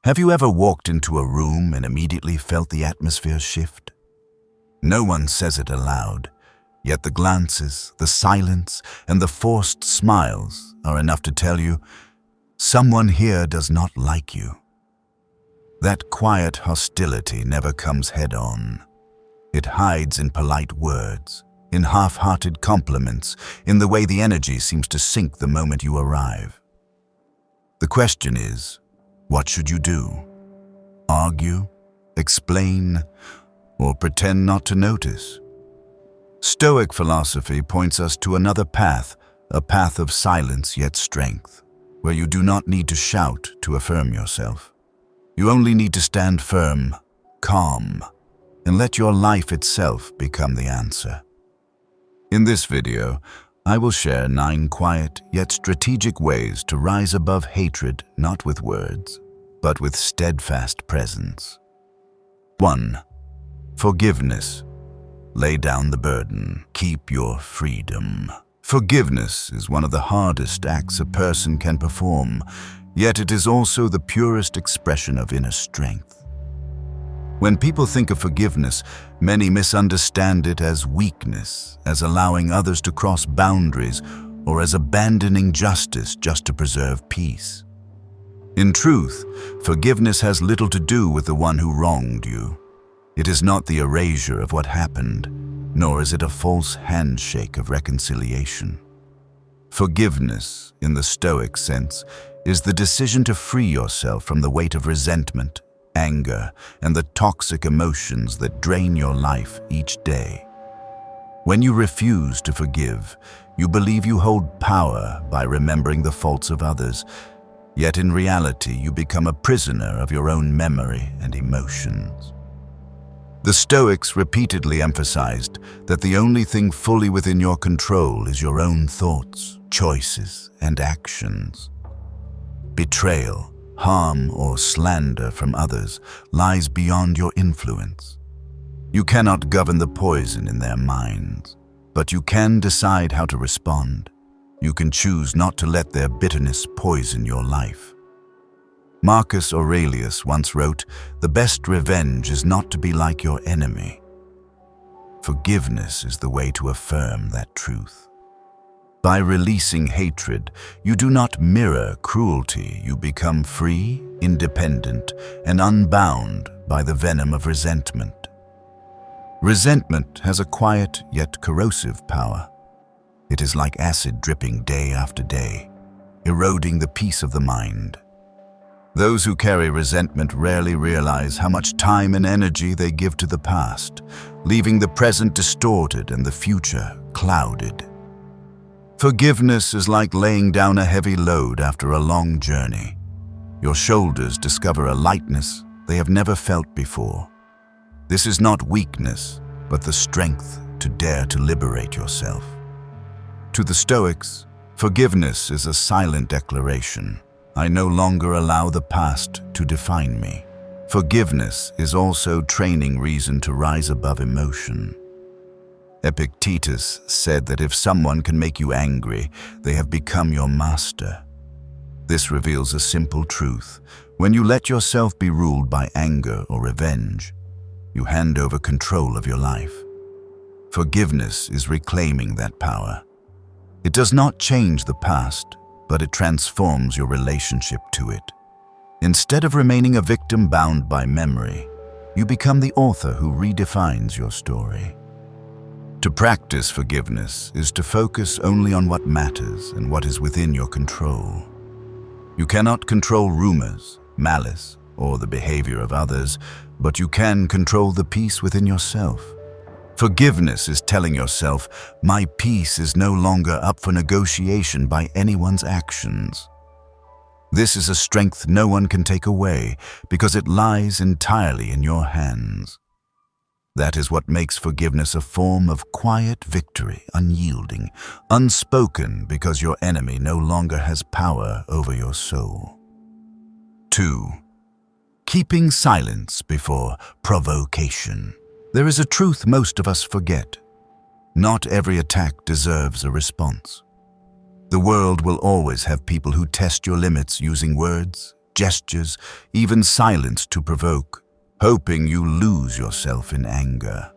Have you ever walked into a room and immediately felt the atmosphere shift? No one says it aloud, yet the glances, the silence, and the forced smiles are enough to tell you, someone here does not like you. That quiet hostility never comes head-on. It hides in polite words, in half-hearted compliments, in the way the energy seems to sink the moment you arrive. The question is, what should you do? Argue, explain, or pretend not to notice? Stoic philosophy points us to another path, a path of silence yet strength, where you do not need to shout to affirm yourself. You only need to stand firm, calm, and let your life itself become the answer. In this video, I will share 9 quiet yet strategic ways to rise above hatred, not with words, but with steadfast presence. 1. Forgiveness. Lay down the burden. Keep your freedom. Forgiveness is one of the hardest acts a person can perform, yet it is also the purest expression of inner strength. When people think of forgiveness, many misunderstand it as weakness, as allowing others to cross boundaries, or as abandoning justice just to preserve peace. In truth, forgiveness has little to do with the one who wronged you. It is not the erasure of what happened, nor is it a false handshake of reconciliation. Forgiveness, in the Stoic sense, is the decision to free yourself from the weight of resentment, anger, and the toxic emotions that drain your life each day. When you refuse to forgive, you believe you hold power by remembering the faults of others, yet in reality you become a prisoner of your own memory and emotions. The Stoics repeatedly emphasized that the only thing fully within your control is your own thoughts, choices, and actions. Betrayal, harm, or slander from others lies beyond your influence. You cannot govern the poison in their minds, but you can decide how to respond. You can choose not to let their bitterness poison your life. Marcus Aurelius once wrote, "The best revenge is not to be like your enemy." Forgiveness is the way to affirm that truth. By releasing hatred, you do not mirror cruelty. You become free, independent, and unbound by the venom of resentment. Resentment has a quiet yet corrosive power. It is like acid dripping day after day, eroding the peace of the mind. Those who carry resentment rarely realize how much time and energy they give to the past, leaving the present distorted and the future clouded. Forgiveness is like laying down a heavy load after a long journey. Your shoulders discover a lightness they have never felt before. This is not weakness, but the strength to dare to liberate yourself. To the Stoics, forgiveness is a silent declaration. I no longer allow the past to define me. Forgiveness is also training reason to rise above emotion. Epictetus said that if someone can make you angry, they have become your master. This reveals a simple truth. When you let yourself be ruled by anger or revenge, you hand over control of your life. Forgiveness is reclaiming that power. It does not change the past, but it transforms your relationship to it. Instead of remaining a victim bound by memory, you become the author who redefines your story. To practice forgiveness is to focus only on what matters and what is within your control. You cannot control rumors, malice, or the behavior of others, but you can control the peace within yourself. Forgiveness is telling yourself, my peace is no longer up for negotiation by anyone's actions. This is a strength no one can take away because it lies entirely in your hands. That is what makes forgiveness a form of quiet victory, unyielding, unspoken because your enemy no longer has power over your soul. 2. Keeping silence before provocation. There is a truth most of us forget. Not every attack deserves a response. The world will always have people who test your limits using words, gestures, even silence to provoke, hoping you lose yourself in anger.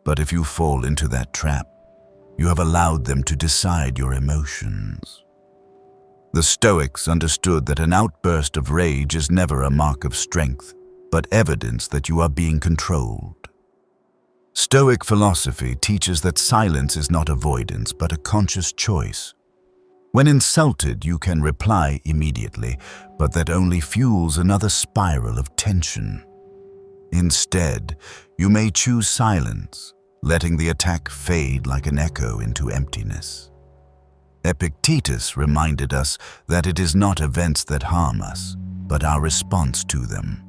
But if you fall into that trap, you have allowed them to decide your emotions. The Stoics understood that an outburst of rage is never a mark of strength, but evidence that you are being controlled. Stoic philosophy teaches that silence is not avoidance, but a conscious choice. When insulted, you can reply immediately, but that only fuels another spiral of tension. Instead, you may choose silence, letting the attack fade like an echo into emptiness. Epictetus reminded us that it is not events that harm us, but our response to them.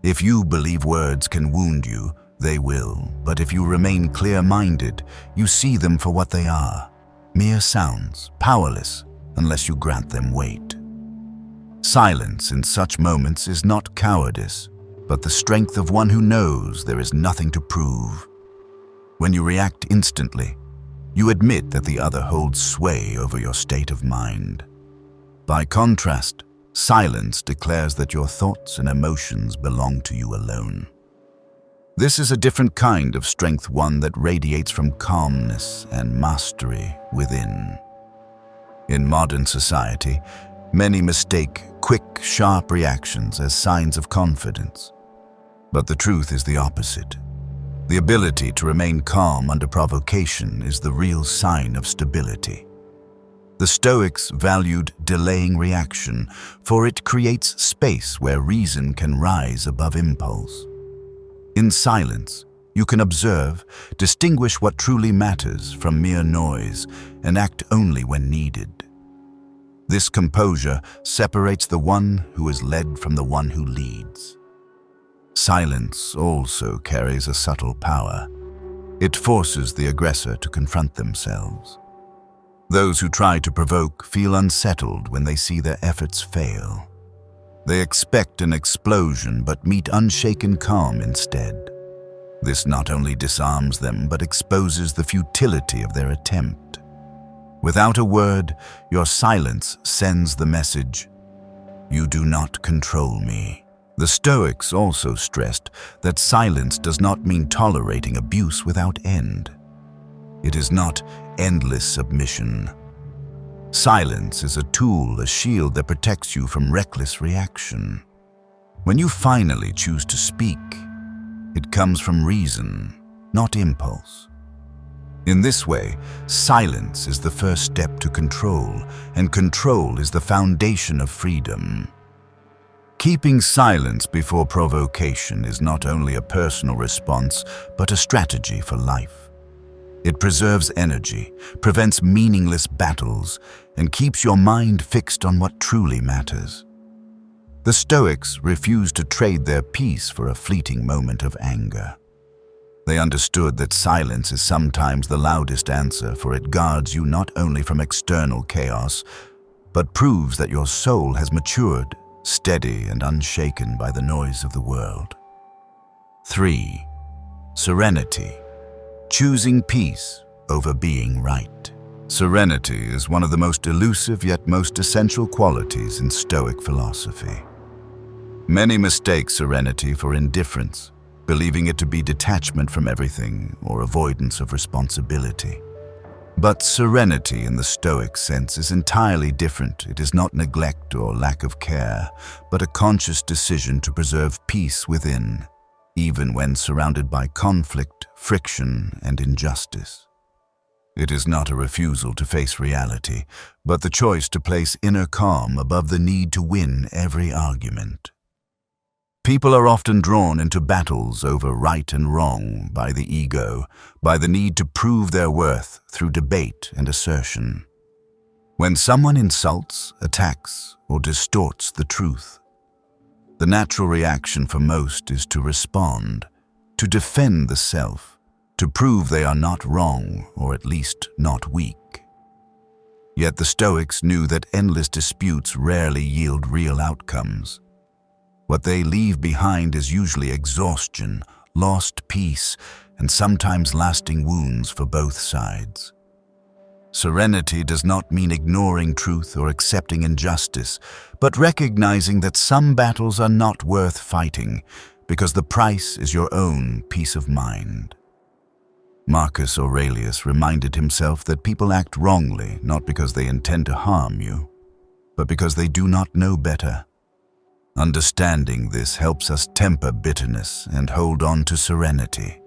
If you believe words can wound you, they will, but if you remain clear-minded, you see them for what they are, mere sounds, powerless unless you grant them weight. Silence in such moments is not cowardice, but the strength of one who knows there is nothing to prove. When you react instantly, you admit that the other holds sway over your state of mind. By contrast, silence declares that your thoughts and emotions belong to you alone. This is a different kind of strength, one that radiates from calmness and mastery within. In modern society, many mistake quick, sharp reactions as signs of confidence. But the truth is the opposite. The ability to remain calm under provocation is the real sign of stability. The Stoics valued delaying reaction, for it creates space where reason can rise above impulse. In silence, you can observe, distinguish what truly matters from mere noise, and act only when needed. This composure separates the one who is led from the one who leads. Silence also carries a subtle power. It forces the aggressor to confront themselves. Those who try to provoke feel unsettled when they see their efforts fail. They expect an explosion but meet unshaken calm instead. This not only disarms them but exposes the futility of their attempt. Without a word, your silence sends the message, "You do not control me." The Stoics also stressed that silence does not mean tolerating abuse without end. It is not endless submission. Silence is a tool, a shield that protects you from reckless reaction. When you finally choose to speak, it comes from reason, not impulse. In this way, silence is the first step to control, and control is the foundation of freedom. Keeping silence before provocation is not only a personal response, but a strategy for life. It preserves energy, prevents meaningless battles, and keeps your mind fixed on what truly matters. The Stoics refused to trade their peace for a fleeting moment of anger. They understood that silence is sometimes the loudest answer, for it guards you not only from external chaos, but proves that your soul has matured, steady and unshaken by the noise of the world. 3. Serenity. Choosing peace over being right. Serenity is one of the most elusive yet most essential qualities in Stoic philosophy. Many mistake serenity for indifference, believing it to be detachment from everything or avoidance of responsibility. But serenity in the Stoic sense is entirely different. It is not neglect or lack of care, but a conscious decision to preserve peace within, even when surrounded by conflict, friction, and injustice. It is not a refusal to face reality, but the choice to place inner calm above the need to win every argument. People are often drawn into battles over right and wrong by the ego, by the need to prove their worth through debate and assertion. When someone insults, attacks, or distorts the truth, the natural reaction for most is to respond, to defend the self, to prove they are not wrong, or at least not weak. Yet the Stoics knew that endless disputes rarely yield real outcomes. What they leave behind is usually exhaustion, lost peace, and sometimes lasting wounds for both sides. Serenity does not mean ignoring truth or accepting injustice, but recognizing that some battles are not worth fighting because the price is your own peace of mind. Marcus Aurelius reminded himself that people act wrongly not because they intend to harm you, but because they do not know better. Understanding this helps us temper bitterness and hold on to serenity.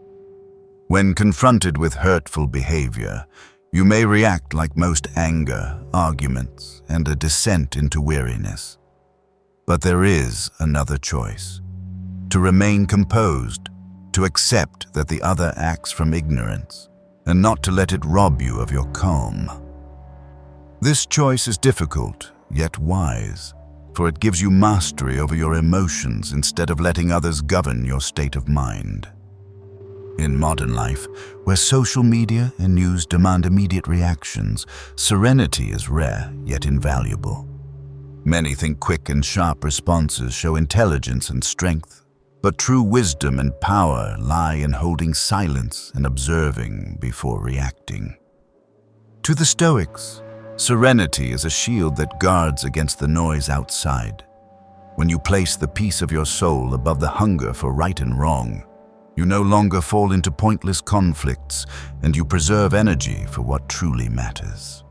When confronted with hurtful behavior, you may react like most anger, arguments, and a descent into weariness. But there is another choice: to remain composed, to accept that the other acts from ignorance, and not to let it rob you of your calm. This choice is difficult, yet wise, for it gives you mastery over your emotions instead of letting others govern your state of mind. In modern life, where social media and news demand immediate reactions, serenity is rare yet invaluable. Many think quick and sharp responses show intelligence and strength, but true wisdom and power lie in holding silence and observing before reacting. To the Stoics, serenity is a shield that guards against the noise outside. When you place the peace of your soul above the hunger for right and wrong, you no longer fall into pointless conflicts, and you preserve energy for what truly matters.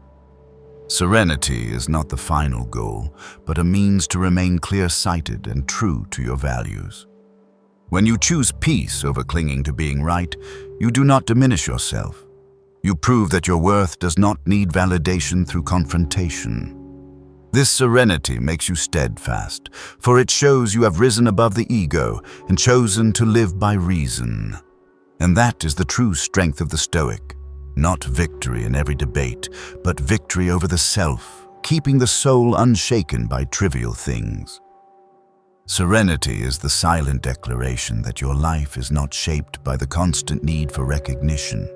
Serenity is not the final goal, but a means to remain clear-sighted and true to your values. When you choose peace over clinging to being right, you do not diminish yourself. You prove that your worth does not need validation through confrontation. This serenity makes you steadfast, for it shows you have risen above the ego and chosen to live by reason. And that is the true strength of the Stoic: not victory in every debate, but victory over the self, keeping the soul unshaken by trivial things. Serenity is the silent declaration that your life is not shaped by the constant need for recognition,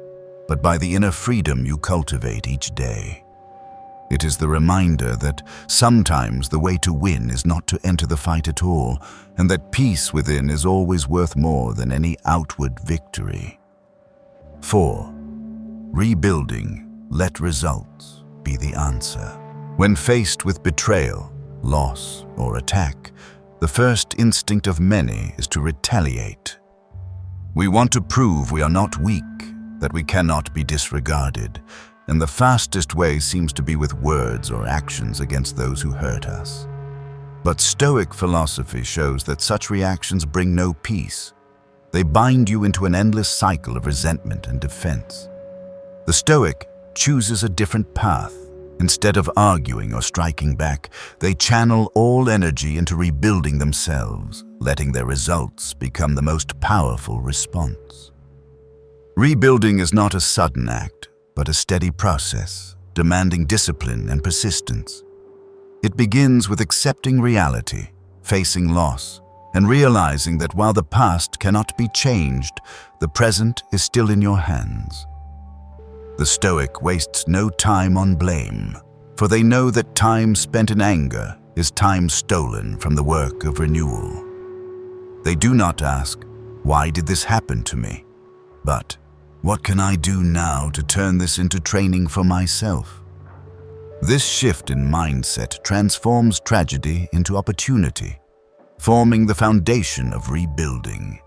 but by the inner freedom you cultivate each day. It is the reminder that sometimes the way to win is not to enter the fight at all, and that peace within is always worth more than any outward victory. 4. Rebuilding, let results be the answer. When faced with betrayal, loss, or attack, the first instinct of many is to retaliate. We want to prove we are not weak, that we cannot be disregarded, and the fastest way seems to be with words or actions against those who hurt us. But Stoic philosophy shows that such reactions bring no peace. They bind you into an endless cycle of resentment and defense. The Stoic chooses a different path. Instead of arguing or striking back, they channel all energy into rebuilding themselves, letting their results become the most powerful response. Rebuilding is not a sudden act, but a steady process, demanding discipline and persistence. It begins with accepting reality, facing loss, and realizing that while the past cannot be changed, the present is still in your hands. The Stoic wastes no time on blame, for they know that time spent in anger is time stolen from the work of renewal. They do not ask, "Why did this happen to me?" but, "What can I do now to turn this into training for myself?" This shift in mindset transforms tragedy into opportunity, forming the foundation of rebuilding.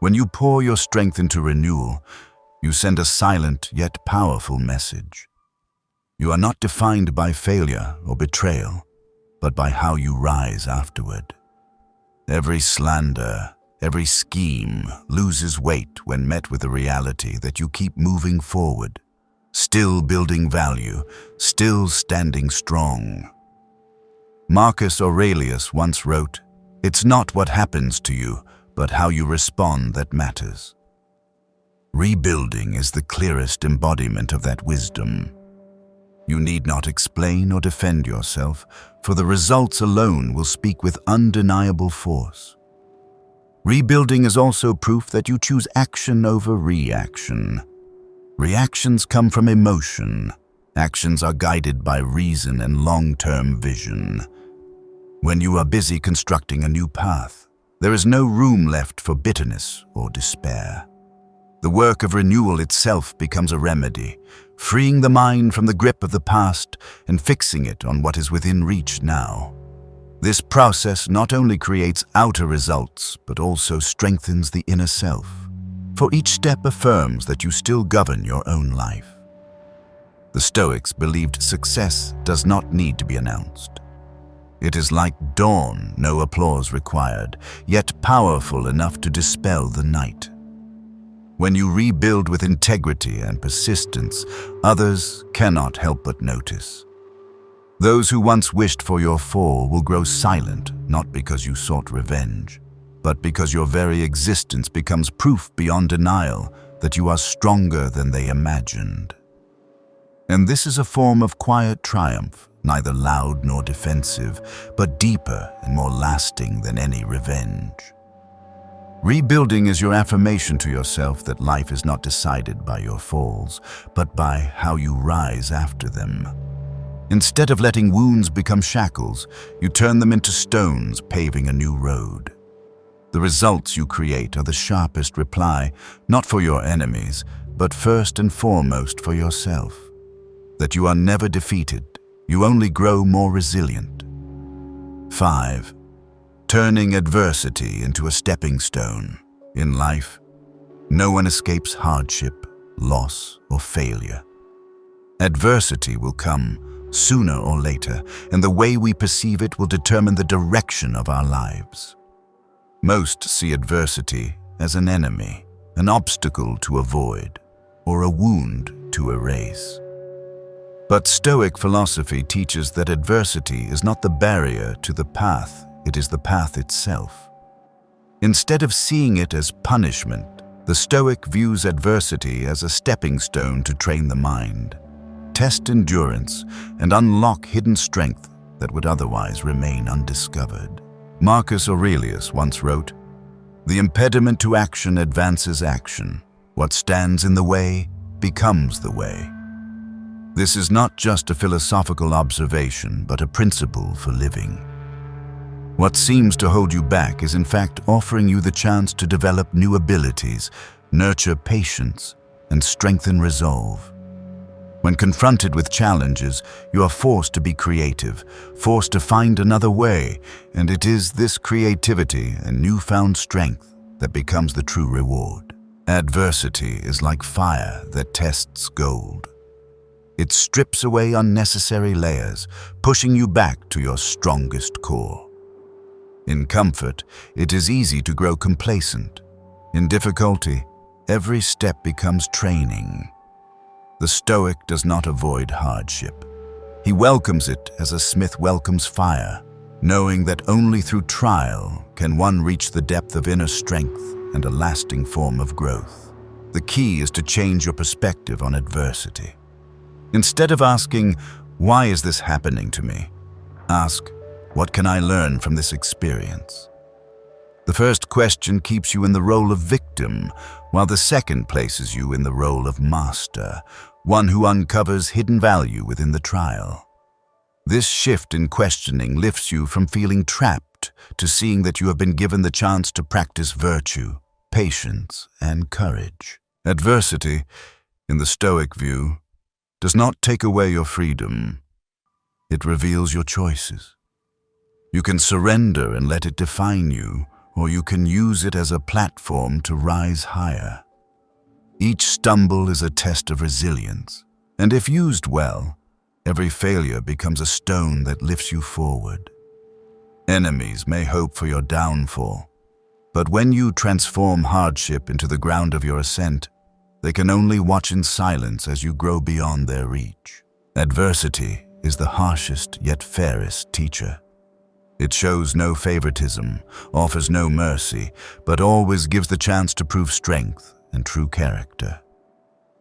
When you pour your strength into renewal, you send a silent yet powerful message. You are not defined by failure or betrayal, but by how you rise afterward. Every slander, every scheme loses weight when met with the reality that you keep moving forward, still building value, still standing strong. Marcus Aurelius once wrote, "It's not what happens to you, but how you respond that matters." Rebuilding is the clearest embodiment of that wisdom. You need not explain or defend yourself, for the results alone will speak with undeniable force. Rebuilding is also proof that you choose action over reaction. Reactions come from emotion. Actions are guided by reason and long-term vision. When you are busy constructing a new path, there is no room left for bitterness or despair. The work of renewal itself becomes a remedy, freeing the mind from the grip of the past and fixing it on what is within reach now. This process not only creates outer results, but also strengthens the inner self, for each step affirms that you still govern your own life. The Stoics believed success does not need to be announced. It is like dawn, no applause required, yet powerful enough to dispel the night. When you rebuild with integrity and persistence, others cannot help but notice. Those who once wished for your fall will grow silent, not because you sought revenge, but because your very existence becomes proof beyond denial that you are stronger than they imagined. And this is a form of quiet triumph, neither loud nor defensive, but deeper and more lasting than any revenge. Rebuilding is your affirmation to yourself that life is not decided by your falls, but by how you rise after them. Instead of letting wounds become shackles, you turn them into stones, paving a new road. The results you create are the sharpest reply, not for your enemies, but first and foremost for yourself. That you are never defeated, you only grow more resilient. 5. Turning adversity into a stepping stone. In life, no one escapes hardship, loss, or failure. Adversity will come sooner or later, and the way we perceive it will determine the direction of our lives. Most see adversity as an enemy, an obstacle to avoid, or a wound to erase. But Stoic philosophy teaches that adversity is not the barrier to the path, it is the path itself. Instead of seeing it as punishment, the Stoic views adversity as a stepping stone to train the mind, test endurance, and unlock hidden strength that would otherwise remain undiscovered. Marcus Aurelius once wrote, "The impediment to action advances action. What stands in the way becomes the way." This is not just a philosophical observation, but a principle for living. What seems to hold you back is in fact offering you the chance to develop new abilities, nurture patience, and strengthen resolve. When confronted with challenges, you are forced to be creative, forced to find another way, and it is this creativity and newfound strength that becomes the true reward. Adversity is like fire that tests gold. It strips away unnecessary layers, pushing you back to your strongest core. In comfort, it is easy to grow complacent. In difficulty, every step becomes training. The Stoic does not avoid hardship. He welcomes it as a smith welcomes fire, knowing that only through trial can one reach the depth of inner strength and a lasting form of growth. The key is to change your perspective on adversity. Instead of asking, "Why is this happening to me?" ask, "What can I learn from this experience?" The first question keeps you in the role of victim, while the second places you in the role of master, one who uncovers hidden value within the trial. This shift in questioning lifts you from feeling trapped to seeing that you have been given the chance to practice virtue, patience, and courage. Adversity, in the Stoic view, does not take away your freedom. It reveals your choices. You can surrender and let it define you, or you can use it as a platform to rise higher. Each stumble is a test of resilience, and if used well, every failure becomes a stone that lifts you forward. Enemies may hope for your downfall, but when you transform hardship into the ground of your ascent, they can only watch in silence as you grow beyond their reach. Adversity is the harshest yet fairest teacher. It shows no favoritism, offers no mercy, but always gives the chance to prove strength and true character.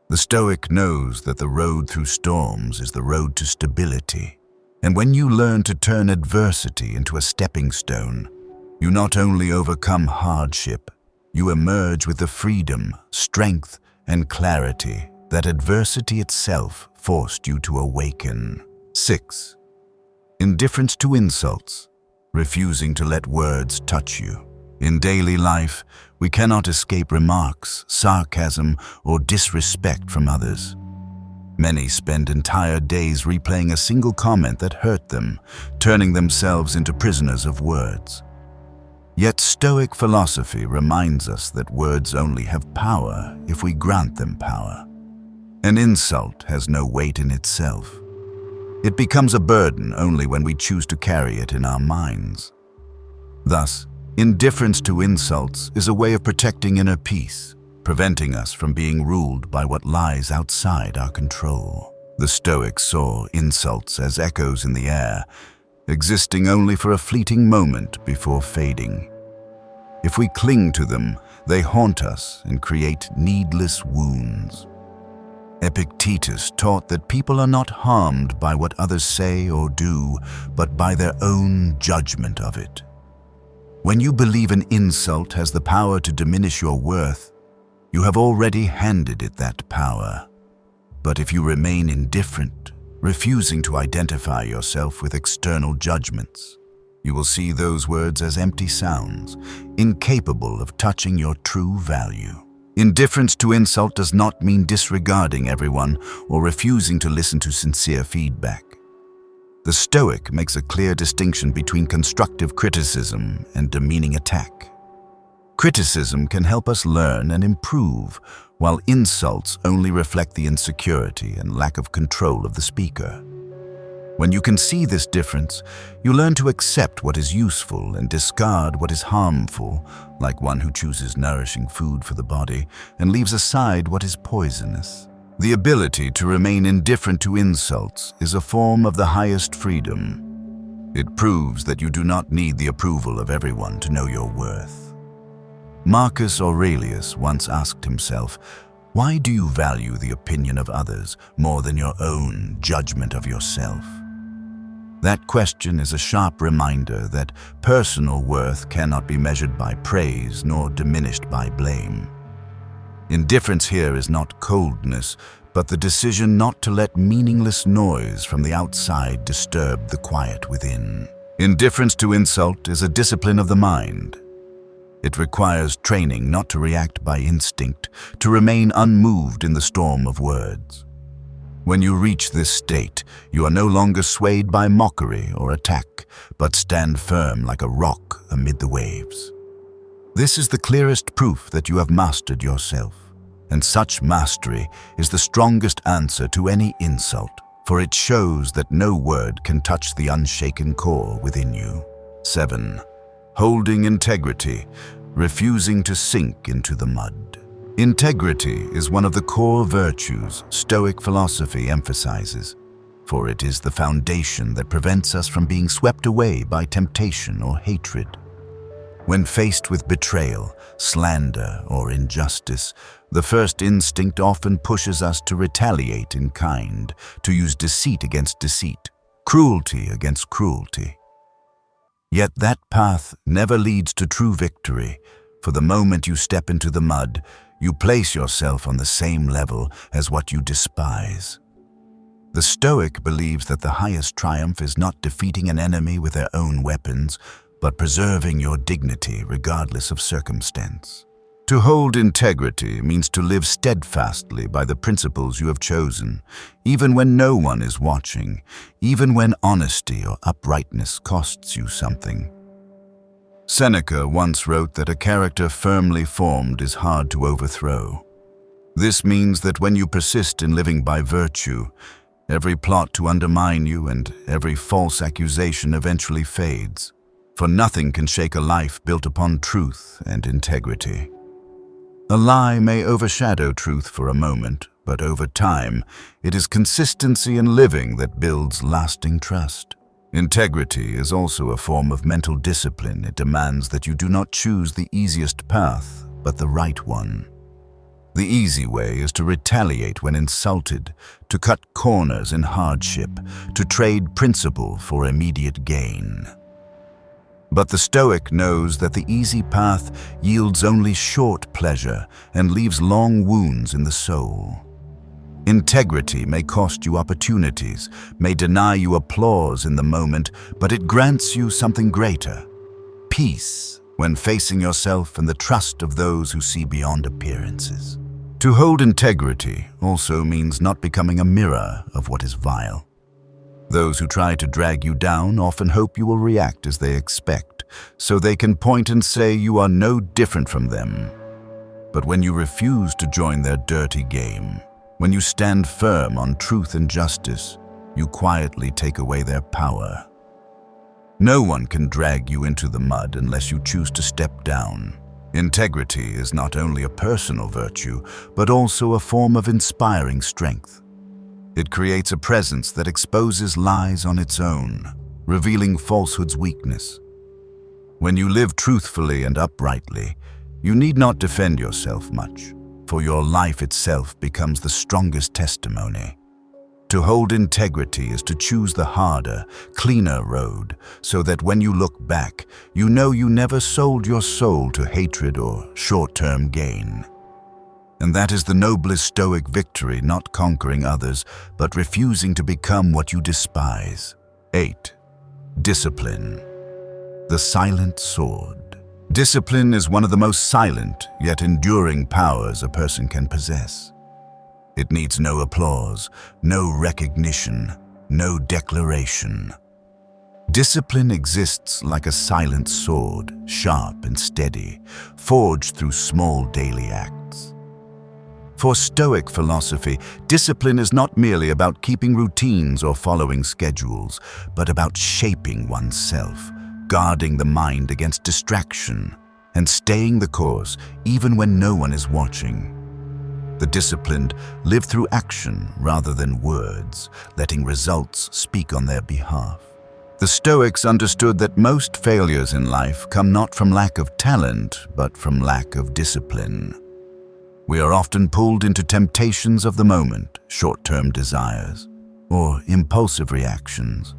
The Stoic knows that the road through storms is the road to stability, and when you learn to turn adversity into a stepping stone, you not only overcome hardship, you emerge with the freedom, strength, and clarity that adversity itself forced you to awaken. 6. Indifference to insults, refusing to let words touch you. In daily life, we cannot escape remarks, sarcasm, or disrespect from others. Many spend entire days replaying a single comment that hurt them, turning themselves into prisoners of words. Yet Stoic philosophy reminds us that words only have power if we grant them power. An insult has no weight in itself. It becomes a burden only when we choose to carry it in our minds. Thus, indifference to insults is a way of protecting inner peace, preventing us from being ruled by what lies outside our control. The Stoics saw insults as echoes in the air, existing only for a fleeting moment before fading. If we cling to them, they haunt us and create needless wounds. Epictetus taught that people are not harmed by what others say or do, but by their own judgment of it. When you believe an insult has the power to diminish your worth, you have already handed it that power. But if you remain indifferent, refusing to identify yourself with external judgments, you will see those words as empty sounds, incapable of touching your true value. Indifference to insult does not mean disregarding everyone or refusing to listen to sincere feedback. The Stoic makes a clear distinction between constructive criticism and demeaning attack. Criticism can help us learn and improve, while insults only reflect the insecurity and lack of control of the speaker. When you can see this difference, you learn to accept what is useful and discard what is harmful, like one who chooses nourishing food for the body and leaves aside what is poisonous. The ability to remain indifferent to insults is a form of the highest freedom. It proves that you do not need the approval of everyone to know your worth. Marcus Aurelius once asked himself, "Why do you value the opinion of others more than your own judgment of yourself?" That question is a sharp reminder that personal worth cannot be measured by praise nor diminished by blame. Indifference here is not coldness, but the decision not to let meaningless noise from the outside disturb the quiet within. Indifference to insult is a discipline of the mind. It requires training not to react by instinct, to remain unmoved in the storm of words. When you reach this state, you are no longer swayed by mockery or attack, but stand firm like a rock amid the waves. This is the clearest proof that you have mastered yourself, and such mastery is the strongest answer to any insult, for it shows that no word can touch the unshaken core within you. 7. Holding integrity, refusing to sink into the mud. Integrity is one of the core virtues Stoic philosophy emphasizes, for it is the foundation that prevents us from being swept away by temptation or hatred. When faced with betrayal, slander, or injustice, the first instinct often pushes us to retaliate in kind, to use deceit against deceit, cruelty against cruelty. Yet that path never leads to true victory, for the moment you step into the mud, you place yourself on the same level as what you despise. The Stoic believes that the highest triumph is not defeating an enemy with their own weapons, but preserving your dignity regardless of circumstance. To hold integrity means to live steadfastly by the principles you have chosen, even when no one is watching, even when honesty or uprightness costs you something. Seneca once wrote that a character firmly formed is hard to overthrow. This means that when you persist in living by virtue, every plot to undermine you and every false accusation eventually fades. For nothing can shake a life built upon truth and integrity. A lie may overshadow truth for a moment, but over time, it is consistency in living that builds lasting trust. Integrity is also a form of mental discipline. It demands that you do not choose the easiest path, but the right one. The easy way is to retaliate when insulted, to cut corners in hardship, to trade principle for immediate gain. But the Stoic knows that the easy path yields only short pleasure and leaves long wounds in the soul. Integrity may cost you opportunities, may deny you applause in the moment, but it grants you something greater: peace when facing yourself and the trust of those who see beyond appearances. To hold integrity also means not becoming a mirror of what is vile. Those who try to drag you down often hope you will react as they expect, so they can point and say you are no different from them. But when you refuse to join their dirty game, when you stand firm on truth and justice, you quietly take away their power. No one can drag you into the mud unless you choose to step down. Integrity is not only a personal virtue, but also a form of inspiring strength. It creates a presence that exposes lies on its own, revealing falsehood's weakness. When you live truthfully and uprightly, you need not defend yourself much, for your life itself becomes the strongest testimony. To hold integrity is to choose the harder, cleaner road, so that when you look back, you know you never sold your soul to hatred or short-term gain. And that is the noblest Stoic victory, not conquering others, but refusing to become what you despise. 8. Discipline. The silent sword. Discipline is one of the most silent, yet enduring powers a person can possess. It needs no applause, no recognition, no declaration. Discipline exists like a silent sword, sharp and steady, forged through small daily acts. For Stoic philosophy, discipline is not merely about keeping routines or following schedules, but about shaping oneself, guarding the mind against distraction, and staying the course even when no one is watching. The disciplined live through action rather than words, letting results speak on their behalf. The Stoics understood that most failures in life come not from lack of talent, but from lack of discipline. We are often pulled into temptations of the moment, short-term desires, or impulsive reactions.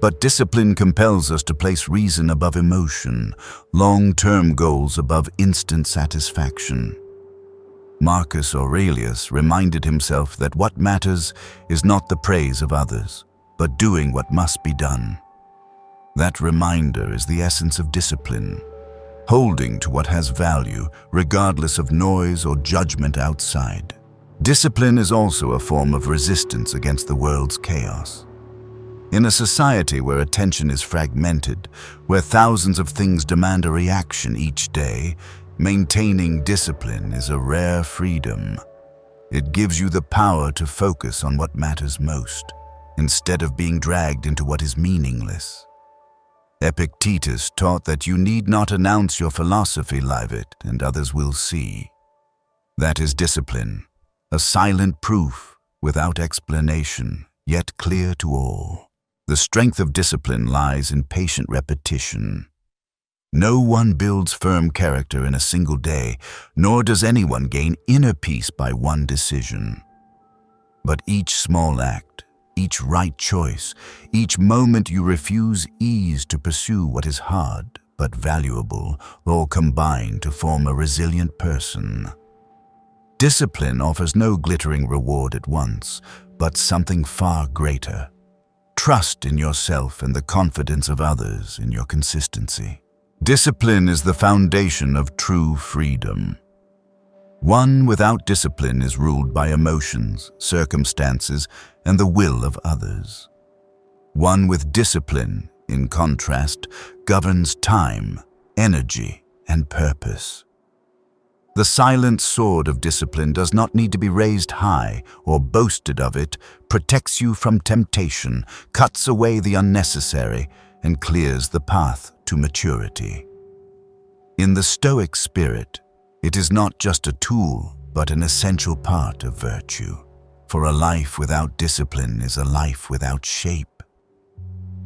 But discipline compels us to place reason above emotion, long-term goals above instant satisfaction. Marcus Aurelius reminded himself that what matters is not the praise of others, but doing what must be done. That reminder is the essence of discipline, holding to what has value, regardless of noise or judgment outside. Discipline is also a form of resistance against the world's chaos. In a society where attention is fragmented, where thousands of things demand a reaction each day, maintaining discipline is a rare freedom. It gives you the power to focus on what matters most, instead of being dragged into what is meaningless. Epictetus taught that you need not announce your philosophy, live it, and others will see. That is discipline, a silent proof without explanation, yet clear to all. The strength of discipline lies in patient repetition. No one builds firm character in a single day, nor does anyone gain inner peace by one decision. But each small act, each right choice, each moment you refuse ease to pursue what is hard but valuable, all combine to form a resilient person. Discipline offers no glittering reward at once, but something far greater. Trust in yourself and the confidence of others in your consistency. Discipline is the foundation of true freedom. One without discipline is ruled by emotions, circumstances, and the will of others. One with discipline, in contrast, governs time, energy, and purpose. The silent sword of discipline does not need to be raised high or boasted of. It protects you from temptation, cuts away the unnecessary, and clears the path to maturity. In the Stoic spirit, it is not just a tool, but an essential part of virtue. For a life without discipline is a life without shape.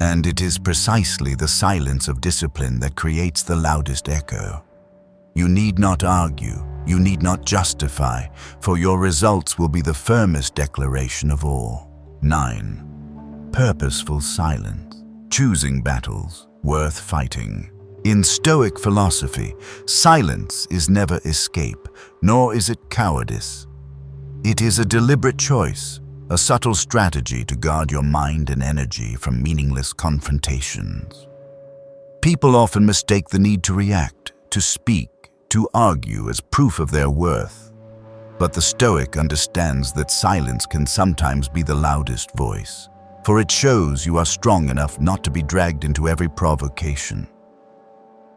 And it is precisely the silence of discipline that creates the loudest echo. You need not argue, you need not justify, for your results will be the firmest declaration of all. 9. Purposeful silence. Choosing battles worth fighting. In Stoic philosophy, silence is never escape, nor is it cowardice. It is a deliberate choice, a subtle strategy to guard your mind and energy from meaningless confrontations. People often mistake the need to react, to speak, to argue as proof of their worth. But the Stoic understands that silence can sometimes be the loudest voice, for it shows you are strong enough not to be dragged into every provocation.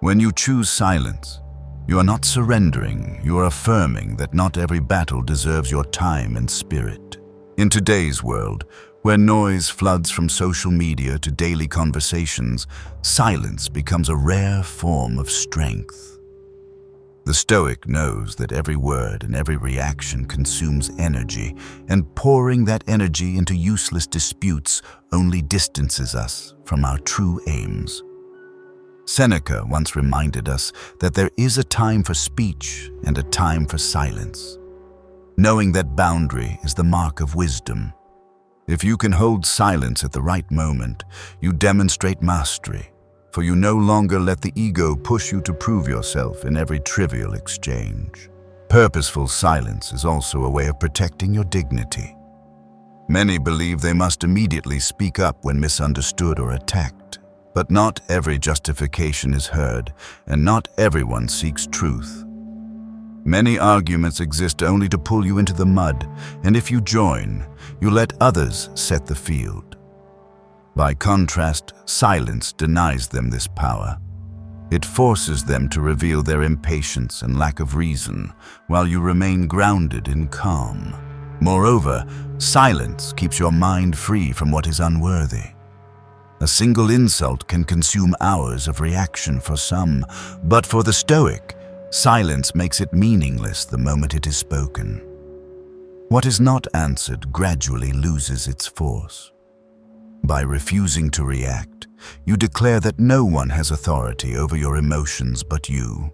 When you choose silence, you are not surrendering, you are affirming that not every battle deserves your time and spirit. In today's world, where noise floods from social media to daily conversations, silence becomes a rare form of strength. The Stoic knows that every word and every reaction consumes energy, and pouring that energy into useless disputes only distances us from our true aims. Seneca once reminded us that there is a time for speech and a time for silence. Knowing that boundary is the mark of wisdom. If you can hold silence at the right moment, you demonstrate mastery, for you no longer let the ego push you to prove yourself in every trivial exchange. Purposeful silence is also a way of protecting your dignity. Many believe they must immediately speak up when misunderstood or attacked. But not every justification is heard, and not everyone seeks truth. Many arguments exist only to pull you into the mud, and if you join, you let others set the field. By contrast, silence denies them this power. It forces them to reveal their impatience and lack of reason, while you remain grounded in calm. Moreover, silence keeps your mind free from what is unworthy. A single insult can consume hours of reaction for some, but for the Stoic, silence makes it meaningless the moment it is spoken. What is not answered gradually loses its force. By refusing to react, you declare that no one has authority over your emotions but you.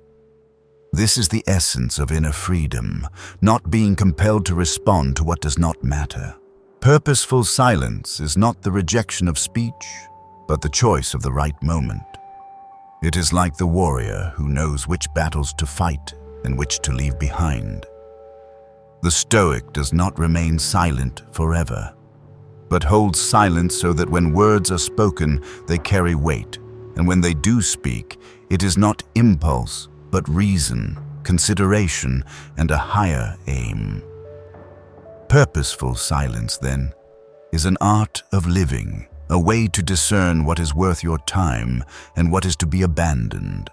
This is the essence of inner freedom, not being compelled to respond to what does not matter. Purposeful silence is not the rejection of speech, but the choice of the right moment. It is like the warrior who knows which battles to fight and which to leave behind. The Stoic does not remain silent forever, but holds silence so that when words are spoken, they carry weight, and when they do speak, it is not impulse, but reason, consideration, and a higher aim. Purposeful silence, then, is an art of living, a way to discern what is worth your time and what is to be abandoned.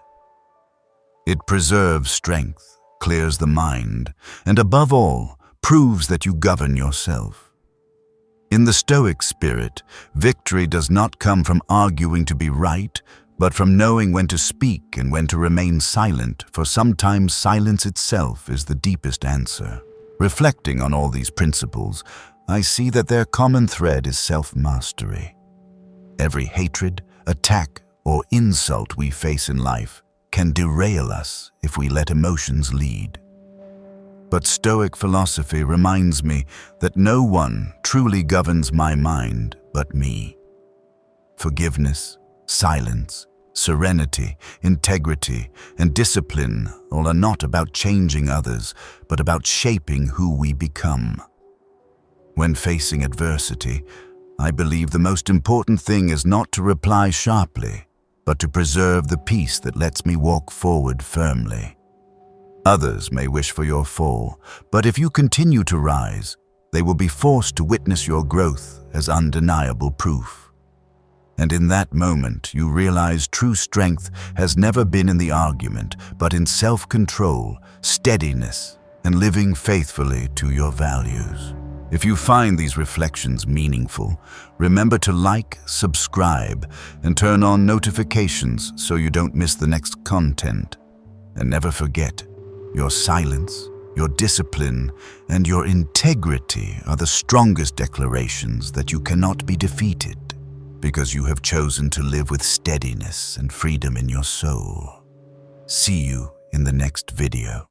It preserves strength, clears the mind, and above all, proves that you govern yourself. In the Stoic spirit, victory does not come from arguing to be right, but from knowing when to speak and when to remain silent, for sometimes silence itself is the deepest answer. Reflecting on all these principles, I see that their common thread is self-mastery. Every hatred, attack, or insult we face in life can derail us if we let emotions lead. But Stoic philosophy reminds me that no one truly governs my mind but me. Forgiveness, silence, serenity, integrity, and discipline all are not about changing others, but about shaping who we become. When facing adversity, I believe the most important thing is not to reply sharply, but to preserve the peace that lets me walk forward firmly. Others may wish for your fall, but if you continue to rise, they will be forced to witness your growth as undeniable proof. And in that moment, you realize true strength has never been in the argument, but in self-control, steadiness, and living faithfully to your values. If you find these reflections meaningful, remember to like, subscribe, and turn on notifications so you don't miss the next content. And never forget, your silence, your discipline, and your integrity are the strongest declarations that you cannot be defeated, because you have chosen to live with steadiness and freedom in your soul. See you in the next video.